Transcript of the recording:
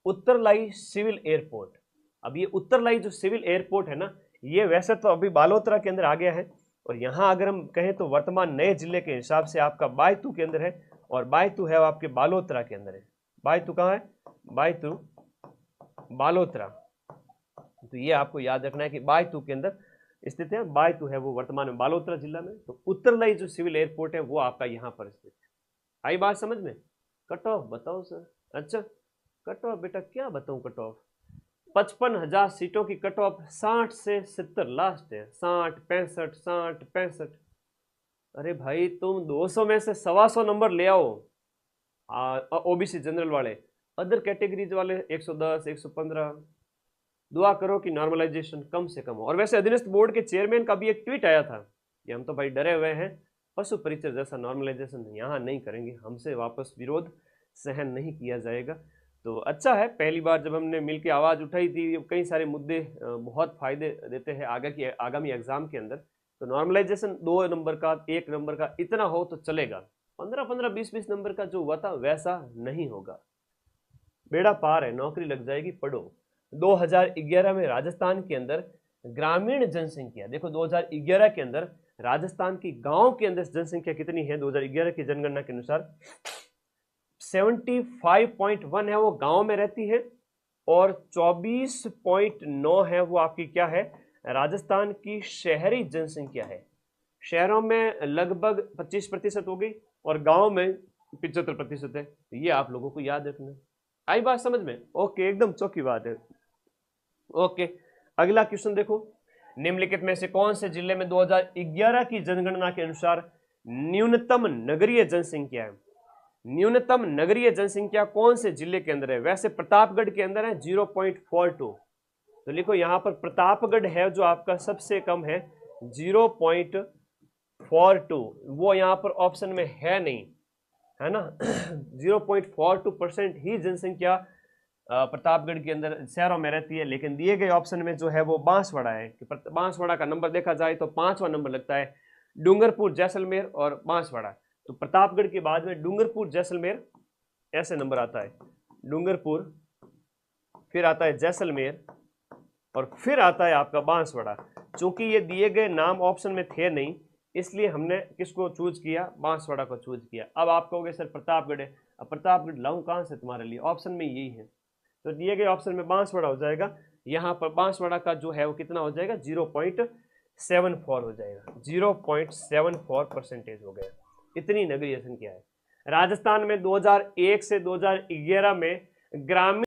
उत्तरलाई civil airport. अब ये उत्तरलाई जो सिविल एयरपोर्ट है ना, ये वैसे तो अभी बालोतरा के अंदर आ गया है, और यहाँ अगर हम कहें तो वर्तमान नए जिले के हिसाब से आपका बायतू के अंदर है, और बायतू है वो आपके बालोतरा के अंदर है। बायतू कहाँ है? बायतू बालोतरा। तो ये आपको याद रखना है कि बायतू के अंदर स्थित है, बायतू है वो वर्तमान में बालोतरा जिला में। तो उत्तरलाई जो सिविल एयरपोर्ट है वो आपका यहाँ पर स्थित है। आई बात समझ में? कट ऑफ बताओ सर। अच्छा, कट ऑफ बेटा क्या बताऊं? कट ऑफ 55,000 सीटों की कट ऑफ 60 से 70 लास्ट है। 60 65 60 65। अरे भाई तुम 200 में से 125 नंबर ले आओ, ओबीसी जनरल वाले, अदर कैटेगरीज वाले 110 115। दुआ करो कि नॉर्मलाइजेशन कम से कम हो। और वैसे अधीनस्थ बोर्ड के चेयरमैन का भी एक ट्वीट आया था कि हम तो भाई डरे हुए हैं, पशु परिचय जैसा नॉर्मलाइजेशन यहाँ नहीं करेंगे, हमसे वापस विरोध सहन नहीं किया जाएगा। तो अच्छा है, पहली बार जब हमने मिलकर आवाज़ उठाई थी, कई सारे मुद्दे बहुत फायदे देते हैं आगामी एग्जाम के अंदर। तो नॉर्मलाइजेशन 2 नंबर का 1 नंबर का इतना हो तो चलेगा, 15 20 नंबर का जो हुआ था वैसा नहीं होगा। बेड़ा पार है, नौकरी लग जाएगी, पढ़ो। 2011 में राजस्थान के अंदर ग्रामीण जनसंख्या देखो, 2011 के अंदर राजस्थान की गांव के अंदर जनसंख्या कितनी है? 2011 की जनगणना के अनुसार 75.1 है वो गांव में रहती है, और 24.9 है वो आपकी क्या है? राजस्थान की शहरी जनसंख्या है। शहरों में लगभग 25% हो गई, और गांव में 75% है। ये आप लोगों को याद रखना है। आई बात समझ में? ओके, एकदम चौकी बात है। ओके, अगला क्वेश्चन देखो, निम्नलिखित में से कौन से जिले में 2011 की जनगणना के अनुसार न्यूनतम नगरीय जनसंख्या है? न्यूनतम नगरीय जनसंख्या कौन से जिले के अंदर है? वैसे प्रतापगढ़ के अंदर है 0.42। तो लिखो यहां पर प्रतापगढ़ है जो आपका सबसे कम है 0.42। वो यहां पर ऑप्शन में है नहीं, है ना। 0.42% ही जनसंख्या प्रतापगढ़ के अंदर शहरों में रहती है। लेकिन दिए गए ऑप्शन में जो है वो बांसवाड़ा है, कि बांसवाड़ा का नंबर देखा जाए तो 5वां नंबर लगता है। डूंगरपुर, जैसलमेर और बांसवाड़ा। तो प्रतापगढ़ के बाद में डूंगरपुर, जैसलमेर ऐसे नंबर आता है। डूंगरपुर, फिर आता है जैसलमेर, और फिर आता है आपका बांसवाड़ा। चूंकि ये दिए गए नाम ऑप्शन में थे नहीं, इसलिए हमने किसको चूज किया? बांसवाड़ा को चूज किया। अब आप कहोगे सर प्रतापगढ़ है, अब प्रतापगढ़ लाऊं कहां से तुम्हारे लिए? ऑप्शन में यही है, तो दिए गए ऑप्शन में बांसवाड़ा हो जाएगा। यहाँ पर बांसवाड़ा का जो है वो कितना हो जाएगा? 0.74 हो जाएगा। 0.74% हो गया। इतनी नगरीय संख्या है। राजस्थान में 2001 से 2011 में ग्रामीण